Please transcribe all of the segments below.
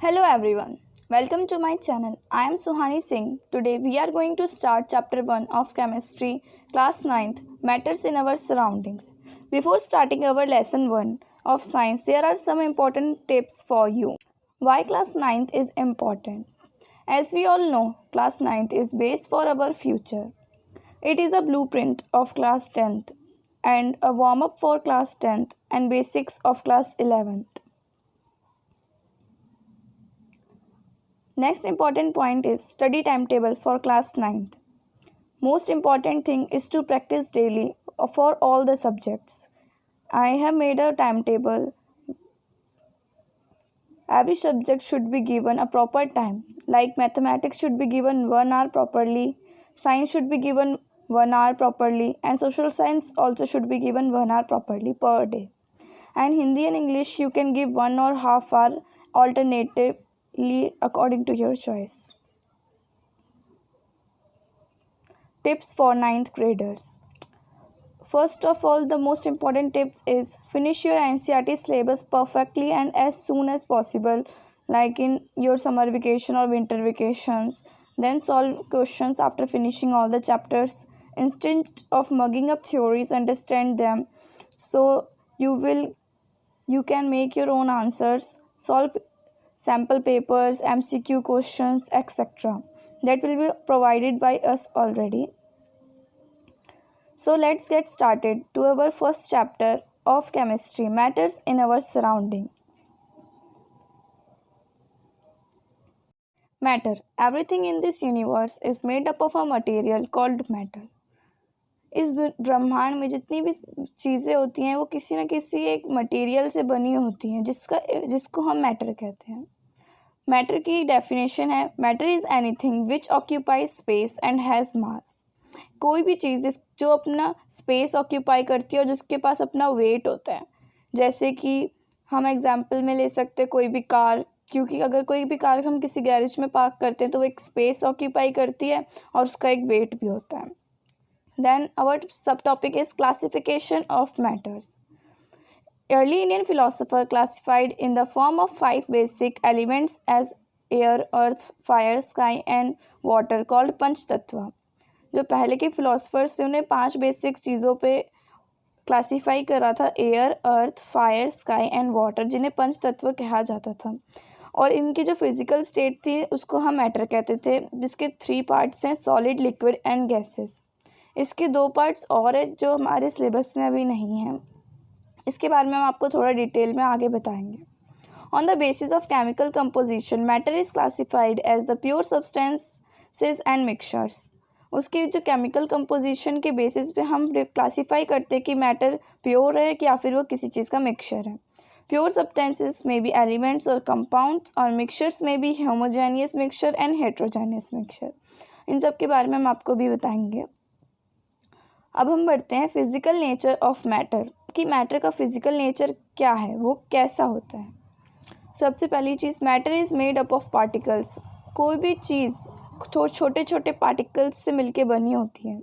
Hello everyone, welcome to my channel. I am Suhani Singh. Today we are going to start chapter 1 of chemistry, class 9th, matters in our surroundings. Before starting our lesson 1 of science, there are some important tips for you. Why class 9th is important? As we all know, class 9th is base for our future. It is a blueprint of class 10th and a warm up for class 10th and basics of class 11th. Next important point is study timetable for class 9th. Most important thing is to practice daily for all the subjects. I have made a timetable. Every subject should be given a proper time. Like mathematics should be given 1 hour properly, science should be given 1 hour properly, and social science also should be given 1 hour properly per day. And Hindi and English you can give 1 or half hour alternatively according to your choice. Tips for 9th graders. First of all, the most important tips is finish your NCERT syllabus perfectly and as soon as possible, like in your summer vacation or winter vacations. Then solve questions after finishing all the chapters. Instead of mugging up theories, understand them. So you can make your own answers, solve sample papers, MCQ questions, etc. That will be provided by us already. So let's get started to our first chapter of chemistry, matters in our surroundings. Matter. Everything in this universe is made up of a material called matter. इस ब्रह्मांड में जितनी भी चीज़ें होती हैं वो किसी न किसी एक मटेरियल से बनी होती हैं जिसको हम मैटर कहते हैं. मैटर की डेफिनेशन है matter is anything which occupies space and has मास. कोई भी चीज़ जो अपना स्पेस ऑक्यूपाई करती है और जिसके पास अपना वेट होता है. जैसे कि हम एग्जांपल में ले सकते हैं कोई भी कार, क्योंकि अगर कोई भी कार हम किसी गैरेज में पार्क करते हैं तो वो एक स्पेस ऑक्यूपाई करती है और उसका एक वेट भी होता है. देन आवर सब topic is classification of matters. Early Indian philosopher classified in the form of 5 basic elements as air, earth, fire, sky and water called पंच तत्व. जो पहले के फिलोसफर्स थे उन्हें 5 बेसिक चीज़ों पे क्लासीफाई करा था, air, earth, fire, sky and water, जिन्हें पंच तत्व कहा जाता था. और इनकी जो फिजिकल स्टेट थी उसको हम मैटर कहते थे, जिसके 3 पार्ट्स हैं, सॉलिड, लिक्विड एंड गैसेस. इसके 2 पार्ट्स और हैं जो हमारे सिलेबस में अभी नहीं हैं. इसके बारे में हम आपको थोड़ा डिटेल में आगे बताएंगे. On the basis of chemical composition matter is classified as the pure substances and mixtures. उसकी जो केमिकल कंपोजिशन के बेसिस पे हम क्लासीफाई करते हैं कि मैटर प्योर है या फिर वो किसी चीज़ का मिक्सचर है. प्योर सब्सटेंसेस में बी एलिमेंट्स और कंपाउंड्स और मिक्सचर्स में बी homogeneous mixture and heterogeneous mixture. इन सब के बारे में हम आपको भी बताएंगे. अब हम बढ़ते हैं फिजिकल नेचर ऑफ मैटर, कि मैटर का फिजिकल नेचर क्या है, वो कैसा होता है. सबसे पहली चीज़, matter is made up of particles. कोई भी चीज़ छोटे छोटे पार्टिकल्स से मिलके बनी होती है.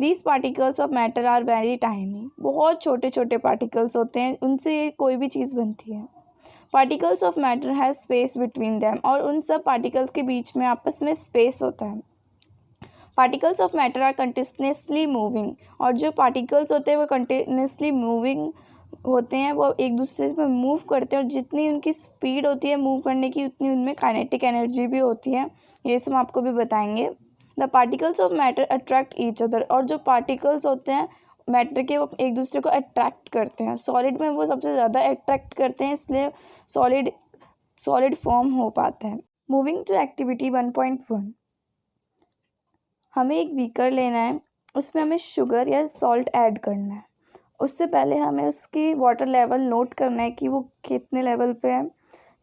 These particles of matter are very tiny. बहुत छोटे छोटे पार्टिकल्स होते हैं, उनसे कोई भी चीज़ बनती है. Particles of matter has space between them. और उन सब पार्टिकल्स के बीच में आपस में स्पेस होता है. Particles of matter are continuously moving. और जो पार्टिकल्स होते हैं वो कंटिन्यूसली मूविंग होते हैं, वो एक दूसरे में मूव करते हैं और जितनी उनकी स्पीड होती है मूव करने की उतनी उनमें काइनेटिक एनर्जी भी होती है. ये सब आपको भी बताएंगे. The particles of matter attract each other. और जो पार्टिकल्स होते हैं मैटर के वो एक दूसरे को अट्रैक्ट करते हैं. सॉलिड में वो सबसे ज़्यादा अट्रैक्ट करते हैं, इसलिए सॉलिड फॉर्म हो पाता है. Moving to activity 1.1. हमें एक बीकर लेना है, उसमें हमें शुगर या सॉल्ट ऐड करना है. उससे पहले हमें उसकी वाटर लेवल नोट करना है कि वो कितने लेवल पे है.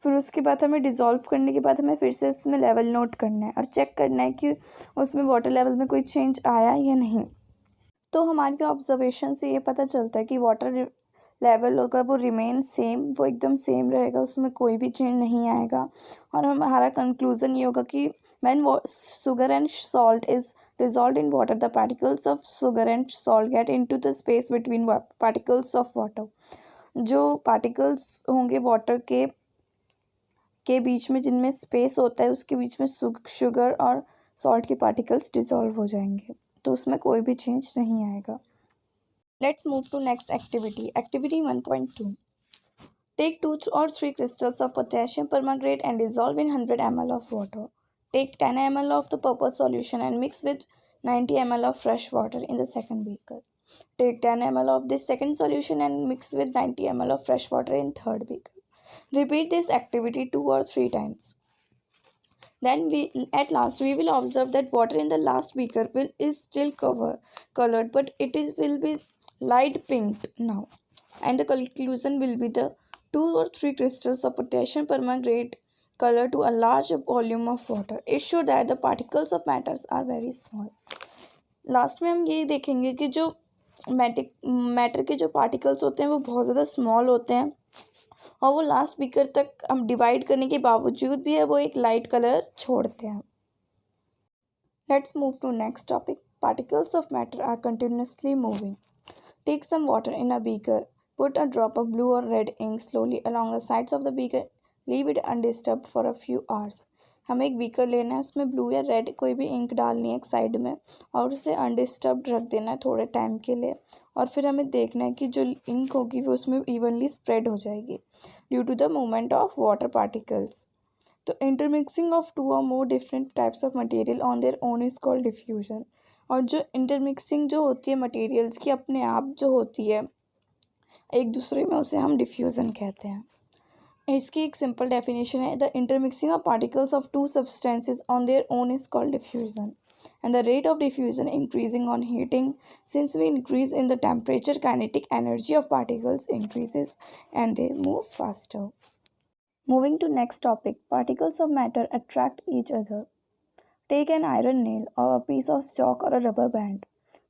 फिर उसके बाद हमें डिज़ोल्व करने के बाद हमें फिर से उसमें लेवल नोट करना है और चेक करना है कि उसमें वाटर लेवल में कोई चेंज आया या नहीं. तो हमारे ऑब्जर्वेशन से ये पता चलता है कि वाटर लेवल होगा वो रिमेन सेम, वो एकदम सेम रहेगा, उसमें कोई भी चेंज नहीं आएगा. और हमारा कंक्लूज़न ये होगा कि when sugar and salt is dissolved in water, the particles of sugar and salt get into the space between particles of water. जो पार्टिकल्स होंगे वाटर के के बीच में जिनमें स्पेस होता है उसके बीच में शुगर और सॉल्ट के पार्टिकल्स डिसॉल्व हो जाएंगे, तो उसमें कोई भी चेंज नहीं आएगा। Let's move to next activity. Activity 1.2, take 2 or 3 crystals of potassium permanganate and dissolve in 100 ml of water. Take 10 ml of the purple solution and mix with 90 ml of fresh water in the second beaker. Take 10 ml of this second solution and mix with 90 ml of fresh water in third beaker. Repeat this activity 2 or 3 times. Then at last we will observe that water in the last beaker is still colored, but will be light pink now, and the conclusion will be the 2 or 3 crystals of potassium permanganate color to a large volume of water. It shows that the particles of matters are very small. Last में हम ये देखेंगे कि जो matter के जो particles होते हैं वो बहुत ज़्यादा स्मॉल होते हैं, और वो लास्ट बीकर तक हम डिवाइड करने के बावजूद भी है वो एक लाइट कलर छोड़ते हैं। Let's move to next topic. Particles of matter are continuously moving. Take some water in a beaker, put a drop of blue और red ink slowly along the sides of the beaker, leave it undisturbed for a few hours. हमें एक beaker लेना है, उसमें blue या red कोई भी ink डालनी है एक साइड में, और उसे अनडिस्टर्ब्ड रख देना है थोड़े टाइम के लिए, और फिर हमें देखना है कि जो इंक होगी वो उसमें इवनली स्प्रेड हो जाएगी due to the movement of water particles. तो इंटरमिक्सिंग ऑफ 2 और more different types of material on their own is called diffusion. और जो इंटरमिक्सिंग जो होती है मटेरियल्स की अपने आप जो होती है एक दूसरे में, उसे हम डिफ्यूज़न कहते हैं। इसकी एक सिंपल डेफिनेशन है, the intermixing of particles of 2 substances on their own is called diffusion, and the rate of diffusion increasing on heating. Since we increase in the temperature, kinetic energy of particles increases and they move faster. Moving to next topic, particles of matter attract each other. Take an iron nail or a piece of chalk or a rubber band.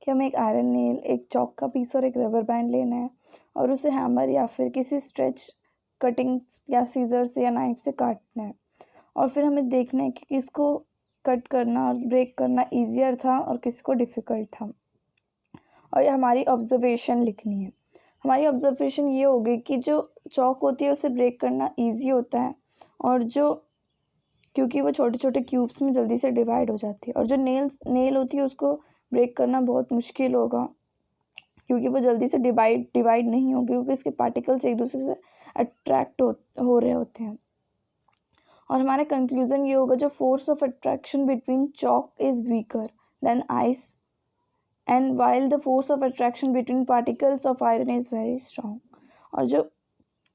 कि हमें एक iron nail, एक चौक का piece और एक rubber band लेना है, और उसे हैमर या फिर किसी स्ट्रेच कटिंग या सीजर से या नाइफ से काटना है, और फिर हमें देखना है कि किसको कट करना और ब्रेक करना ईजियर था और किसको डिफ़िकल्ट था, और ये हमारी ऑब्जर्वेशन लिखनी है। हमारी ऑब्जर्वेशन ये होगी कि जो चौक होती है उसे ब्रेक करना ईजी होता है, और जो क्योंकि वो छोटे छोटे क्यूब्स में जल्दी से डिवाइड हो जाती है, और जो नेल होती है उसको ब्रेक करना बहुत मुश्किल होगा क्योंकि वो जल्दी से डिवाइड नहीं होगी, क्योंकि इसके पार्टिकल्स एक दूसरे से अट्रैक्ट हो रहे होते हैं। और हमारा कंक्लूजन ये होगा, जो force of attraction between chalk is weaker then ice, and while the force of attraction between particles of iron is very strong. और जो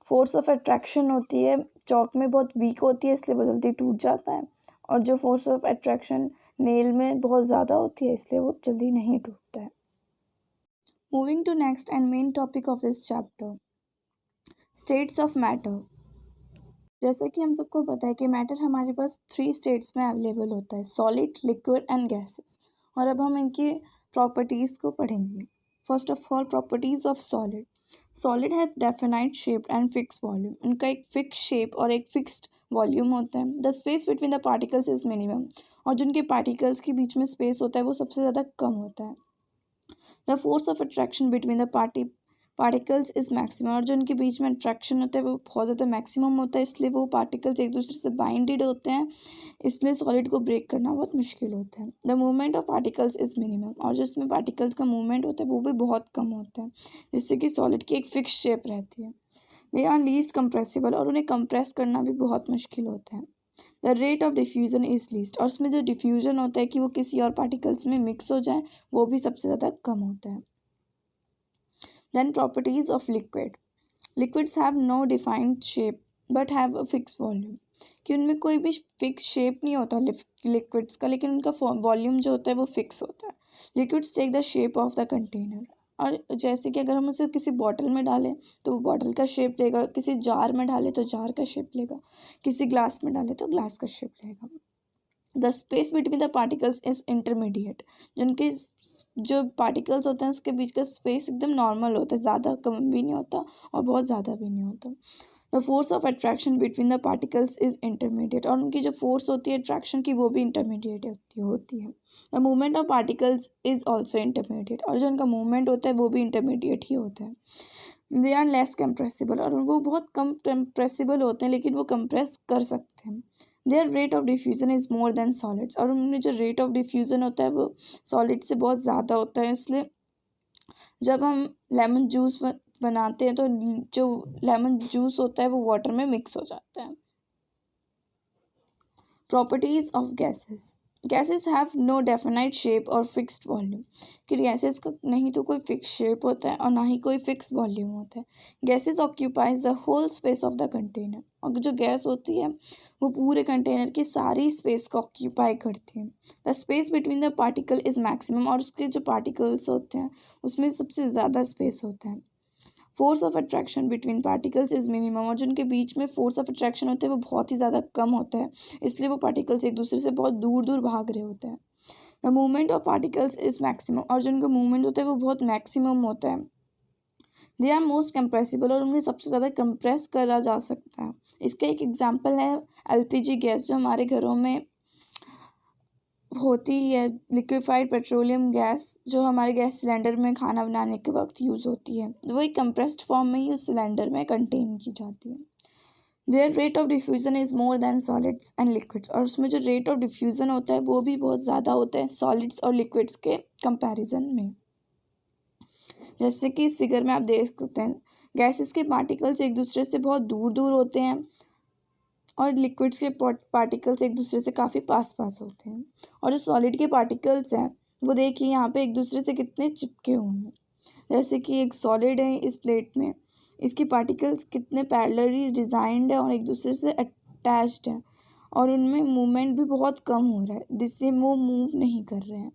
फोर्स ऑफ अट्रैक्शन होती है चॉक में बहुत वीक होती है, इसलिए वो जल्दी टूट जाता है, और जो फोर्स ऑफ अट्रैक्शन नेल में बहुत ज़्यादा होती है, इसलिए वो जल्दी नहीं टूटता है। Moving to next and main topic of this chapter, states of matter. जैसा कि हम सबको पता है कि मैटर हमारे पास 3 स्टेट्स में अवेलेबल होता है, सॉलिड, लिक्विड एंड गैसेस। और अब हम इनकी प्रॉपर्टीज़ को पढ़ेंगे। First of all, properties of solid. Solid have definite shape and fix volume. इनका एक फिक्स शेप और एक फिक्स्ड वॉल्यूम होता है। The space between the particles is minimum. और जिनके पार्टिकल्स के बीच में स्पेस होता है वो सबसे ज़्यादा कम होता है। The force of attraction between the particles is maximum. और जो इनके बीच में अट्रैक्शन होता है वो बहुत ज़्यादा मैक्सिमम होता है, इसलिए वो पार्टिकल्स एक दूसरे से बाइंडेड होते हैं, इसलिए सॉलिड को ब्रेक करना बहुत मुश्किल होता है। The movement of particles is minimum. और जो इसमें पार्टिकल्स का मूवमेंट होता है वो भी बहुत कम होता है, जिससे कि सॉलिड की एक फिक्स शेप रहती है। They are least compressible. और उन्हें कंप्रेस करना भी बहुत मुश्किल होता है। The rate of diffusion is least. और उसमें जो डिफ्यूज़न होता है कि वो किसी और पार्टिकल्स में मिक्स हो जाए, वो भी सबसे ज़्यादा कम होता है। Then properties of liquid. Liquids have no defined shape but have a fixed volume. कि उनमें कोई भी फिक्स शेप नहीं होता लिक्विड्स का, लेकिन उनका वॉल्यूम जो होता है वो फिक्स होता है। Liquids take the shape of the container. और जैसे कि अगर हम उसे किसी बॉटल में डालें तो वो बॉटल का शेप लेगा, किसी जार में डालें तो जार का शेप लेगा, किसी ग्लास में डालें तो ग्लास का शेप लेगा। The space between the particles is intermediate. जिनके जो पार्टिकल्स होते हैं उसके बीच का स्पेस एकदम नॉर्मल होता है, ज़्यादा कम भी नहीं होता और बहुत ज़्यादा भी नहीं होता। The force of attraction between the particles is intermediate. और उनकी जो फोर्स होती है अट्रैक्शन की वो भी इंटरमीडिएट होती है। The movement of particles is also intermediate. और जो उनका मूवमेंट होता है वो भी इंटरमीडिएट ही होता है। दे आर लेस कंप्रेसिबल, और वो बहुत कम कंप्रेसिबल होते हैं लेकिन वो कंप्रेस कर सकते हैं। There rate of diffusion is more than solids, और उनमें जो रेट ऑफ डिफ्यूज़न होता है वो सॉलिड से बहुत ज़्यादा होता है। इसलिए जब हम लेमन जूस बनाते हैं तो जो लेमन जूस होता है वो वाटर में मिक्स हो जाता है। Properties of gases. Gases have no definite shape और फिक्स्ड वॉल्यूम, कि गैसेस का नहीं तो कोई फिक्स शेप होता है और ना ही कोई फिक्स वॉल्यूम होता है। Gases occupies the whole space of the container, और जो गैस होती है वो पूरे कंटेनर की सारी स्पेस को ऑक्यूपाई करती है। The space between the particle is maximum, और उसके जो पार्टिकल्स होते हैं उसमें सबसे ज़्यादा स्पेस होता है। Force of attraction between particles is minimum, और जिनके बीच में फोर्स ऑफ अट्रैक्शन होते हैं वो बहुत ही ज़्यादा कम होता है, इसलिए वो पार्टिकल्स एक दूसरे से बहुत दूर दूर भाग रहे होते हैं। The movement of particles is maximum, और जिनका मूवमेंट होता है वो बहुत मैक्सिमम होता है। दे आर मोस्ट कंप्रेसिबल, और उन्हें सबसे ज़्यादा कंप्रेस करा जा सकता है। इसका एक एग्जाम्पल है एलपीजी गैस, जो हमारे घरों में होती है, लिक्विफाइड पेट्रोलियम गैस, जो हमारे गैस सिलेंडर में खाना बनाने के वक्त यूज़ होती है, वो एक कंप्रेस्ड फॉर्म में ही उस सिलेंडर में कंटेन की जाती है। There rate of diffusion is more than solids and liquids, और उसमें जो रेट ऑफ डिफ्यूज़न होता है वो भी बहुत ज़्यादा होता है सॉलिड्स और लिक्विड्स के कंपैरिजन में। जैसे कि इस फिगर में आप देख सकते हैं, गैसेस के पार्टिकल्स एक दूसरे से बहुत दूर दूर होते हैं और लिक्विड्स के पार्टिकल्स एक दूसरे से काफ़ी पास पास होते हैं। और जो सॉलिड के पार्टिकल्स हैं वो देखिए यहाँ पे एक दूसरे से कितने चिपके हुए हैं। जैसे कि एक सॉलिड है इस प्लेट में, इसकी पार्टिकल्स कितने पैरेलली डिज़ाइंड है और एक दूसरे से अटैच्ड हैं, और उनमें मूवमेंट भी बहुत कम हो रहा है जिससे वो मूव नहीं कर रहे हैं।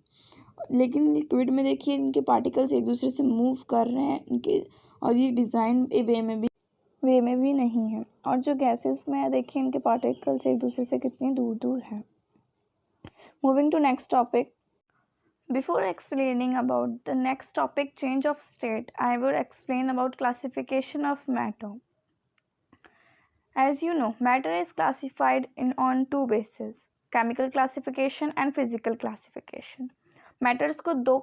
लेकिन लिक्विड में देखिए इनके पार्टिकल्स एक दूसरे से मूव कर रहे हैं इनके, और ये डिज़ाइन वे में भी नहीं है। और जो गैसेस में है देखिए इनके पार्टिकल्स एक दूसरे से कितनी दूर दूर हैं। Moving to next topic. Before explaining about the next topic, change of state, I would explain about classification of matter. As you know, matter is classified on two bases: chemical classification and physical classification. Matters को दो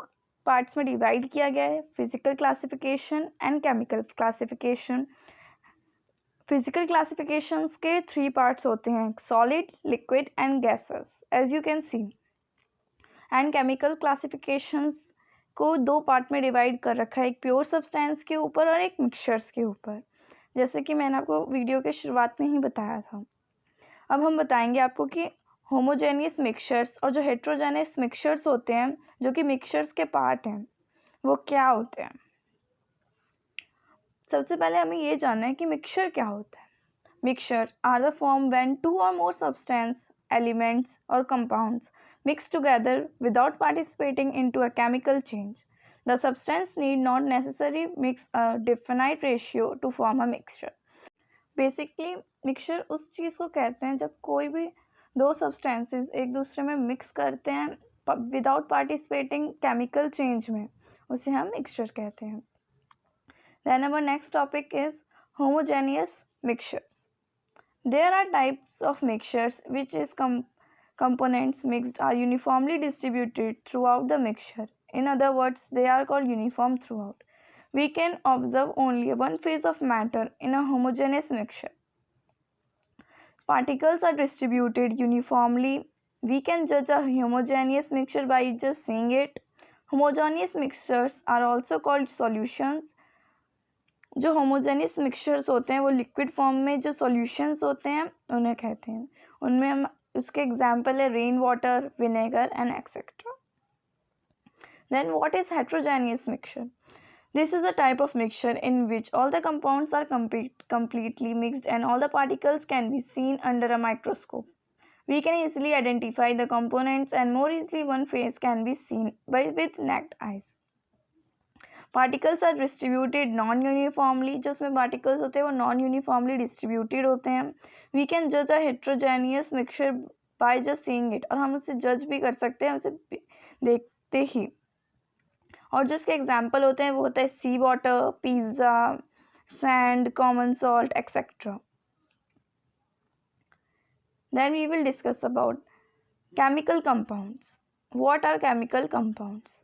parts में divide किया गया है, physical classification and chemical classification. Physical classifications के three parts होते हैं: solid, liquid and gases, as you can see. And chemical classifications को दो पार्ट में डिवाइड कर रखा है, एक प्योर सब्सटेंस के ऊपर और एक मिक्सचर्स के ऊपर, जैसे कि मैंने आपको वीडियो के शुरुआत में ही बताया था। अब हम बताएंगे आपको कि होमोजेनियस मिक्सचर्स और जो हेट्रोजेनियस मिक्सचर्स होते हैं, जो कि मिक्सचर्स के पार्ट हैं, वो क्या होते हैं। सबसे पहले हमें ये जानना है कि मिक्सचर क्या होता है। Mixture are the form when two और मोर सब्सटेंस, एलिमेंट्स और compounds mix together without participating into a chemical change. The substance need not necessarily mix a definite ratio to form a mixture. Basically, mixture उस चीज़ को कहते हैं जब कोई भी दो substances एक दूसरे में mix करते हैं without participating chemical change में, उसे हम mixture कहते हैं. Then our next topic is homogeneous mixtures. There are types of mixtures which is components mixed are uniformly distributed throughout the mixture. In other words, they are called uniform throughout. We can observe only one phase of matter in a homogeneous mixture. Particles are distributed uniformly. We can judge a homogeneous mixture by just seeing it. Homogeneous mixtures are also called solutions. जो homogeneous mixtures होते हैं वो liquid form में जो solutions होते हैं उन्हें कहते हैं। उनमें हम उसके एग्जाम्पल है rain water, vinegar and etcetera. Then what is heterogeneous mixture? This is a type of mixture in which all the compounds are completely mixed and all the particles can be seen under a microscope. We can easily identify the components and more easily one phase can be seen with naked eyes. Particles are distributed non uniformly, जो उसमें particles होते हैं वो non uniformly distributed होते हैं. We can जज a heterogeneous mixture by just seeing it, और हम उसे जज भी कर सकते हैं उसे देखते ही. और जो इसके एग्जाम्पल होते हैं वो होता है sea water, pizza, sand, common salt etcetera. Then we will discuss about chemical compounds. What are chemical compounds?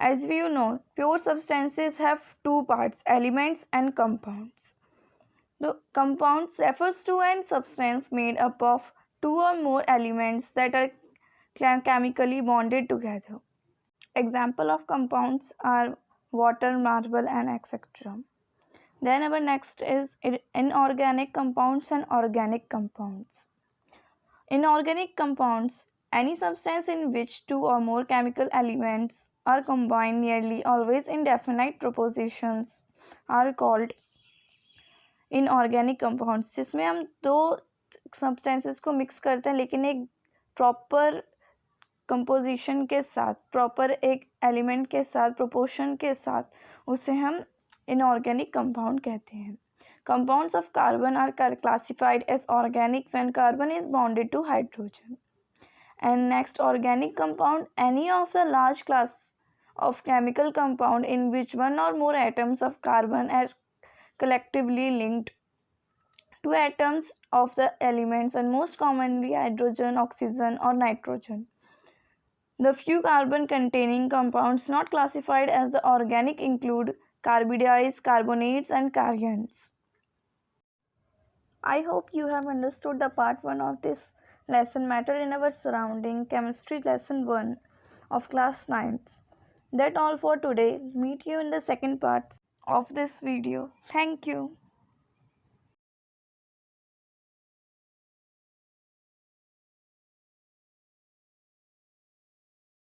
As we know, pure substances have two parts, elements and compounds. The compounds refers to an substance made up of two or more elements that are chemically bonded together. Example of compounds are water, marble, and etc. Then our next is inorganic compounds and organic compounds. Inorganic compounds, any substance in which two or more chemical elements are combined nearly always in definite proportions, are called inorganic compounds, जिसमें हम दो substances को mix करते हैं लेकिन एक proper composition के साथ, प्रॉपर एक एलिमेंट के साथ, प्रोपोर्शन के साथ, उसे हम इनऑर्गेनिक कंपाउंड कहते हैं. Compounds of carbon are classified as organic when carbon is bonded to hydrogen. And next, organic compound, any of the large class of chemical compound in which one or more atoms of carbon are collectively linked to atoms of the elements, and most commonly hydrogen, oxygen or nitrogen. The few carbon containing compounds not classified as the organic include carbides, carbonates and cations. I hope you have understood the part 1 of this lesson, matter in our surrounding, chemistry lesson 1 of class 9th. That's all for today. Meet you in the second part of this video. Thank you.